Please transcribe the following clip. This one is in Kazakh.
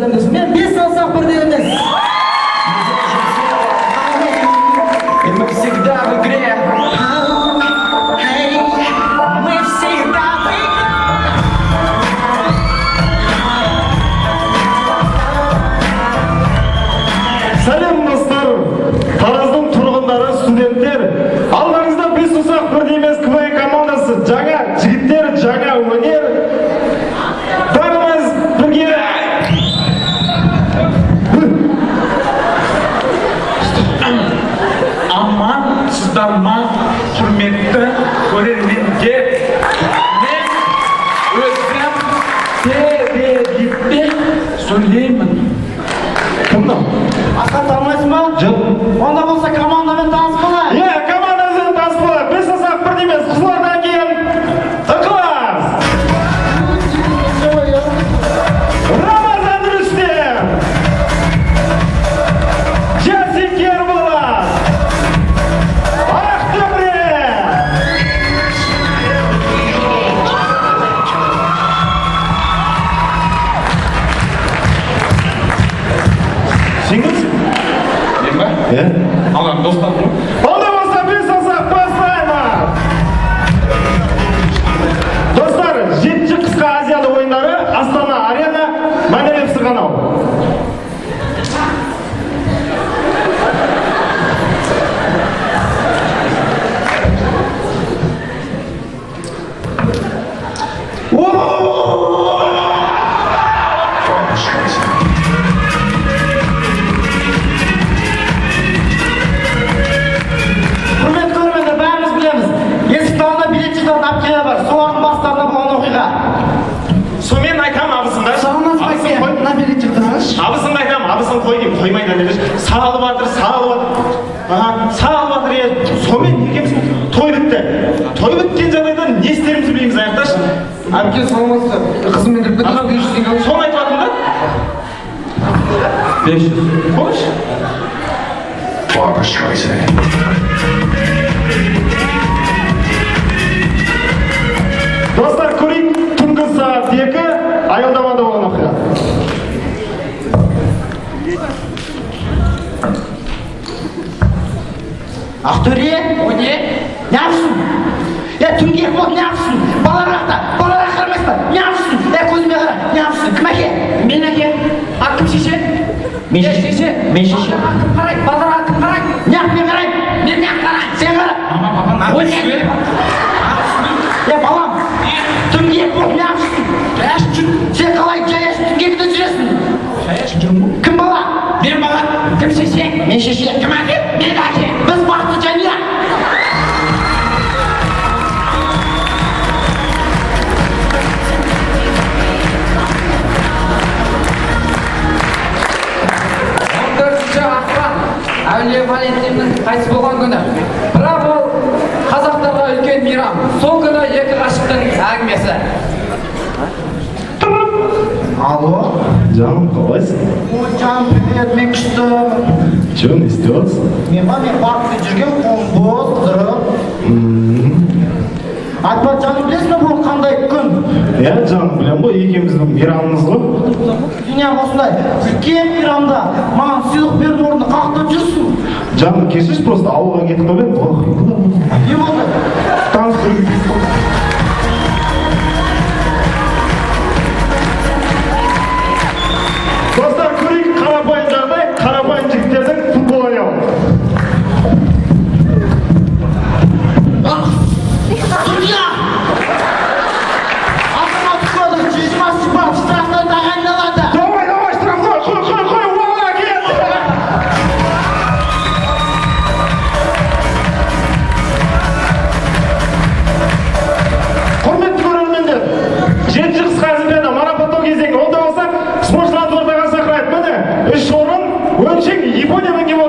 сәлемдесін. Мен 5 саусақ бірдей емес. И мы всегда в игре. Мы всегда в игре. Сәлем достар, Тараздың тұрғындары, студенттер. Алдарыңызда 5 саусақ бірдей емес КВН командасы. Жаңа жігіттер, жаңа өнер. Бәріміз бірге. Аман, сыздарман, құрметті көрермендер. Мен өзім теледипте сөйлеймін. Кімнің? Асқан танымайсың ба? Жоқ. Онда болса командамен таныс болайық. Командамызбен таныс болайық. 5 саусақ бірдей емес, Қызылордадан келген ықылас. Рамазан Рүстем. Жасик Ерболат. Ақтөбе. Сеңіз? Мен ба? Алған достар ғой. Онда болса 5 саусақ бастаймыз. Достар, 7-ші қысқы Азияда ойындары Астана Арена, Мәнереп Сырғанау. Құрметті көрермендер, бәріміз білеміз. Есікті алдында билет жететін әпкелер бар. Солардың бастарында болған оқиға. Сомен айтам абысында. Сағынат бәке, мына билет жетіңізші. Абысында айтам, абысын қой деймін, қоймайды дедіш. Салып жатыр. Салып жатыр. Сомен екеміз той бітті. Той біткен жағдайда не істерімізді білеміз, аяқташы. Әпке салмасы, қызымен деп кетіп 500 теңге. Соны айтып жатырмын да? 500. Қойшы. Достар, көрейік, түнгі сағат 2 аялдамада болған оқиға. Ақтөре, о не? Не yapsın? Түнге болды, не yapsın? Баларақта, баларақ қарамайсыз ба? Не yapsın? Көзіме қара, не yapsın? Кім әке? Мен әке. Кім шеше? Мен шеше. Мен шеше. Кім қарайды? Баларақ кім қарайды? Неғып мен қараймын? Мен неғып қараймын? Сен қара. Ой, балам, түнге болды, не yapsın? Жаяшын жүр. Сен қалай жаяшын түнге кіде жүресің? Жаяшын жүрмін ғой. Кім бала? Мен бала. Кім шеше? Мен шеше. Кім әке? Мен әке. Біз бақытты жанұя. Әулие Валентиннің қайтыс болған күні. Бірақ ол қазақтарға үлкен мейрам. Сол күні екі ғашықтың әңгімесі. Алло. Canım, қалайсың? Ой, жаным, привет, мен күшті. Че, не істеватсың? Мен паркте жүрген қолым бос, қыдырып. Айтпа, жаным, білесің бе бұл қандай күн? Жаным, білем ғой, екеуміздің мейрамымыз ғой. Дүния осындай, үлкен мейрамда маған сыйлық бердің орнында қаяқта жүрсің? Жаным, кешірші, просто ауылға кетіп қалып едім. Не болды? Таныс көргенбіз болды. Достар, көрейік қарапайым жағдай, қарапайым жігіттердің футбол ойнауы. Дүния! Астана тұтқады, 20 бап штрафтай тағайындалады. Давай, штрафной, қой, уала, кет! Құрметті көрермендер, 7-ші қысқы Олимпиада марапаттау кезеңі. Онда болса, спортшыларды ортаға шақырайық. Міне, 3 орын, өңшең Япониядан келіп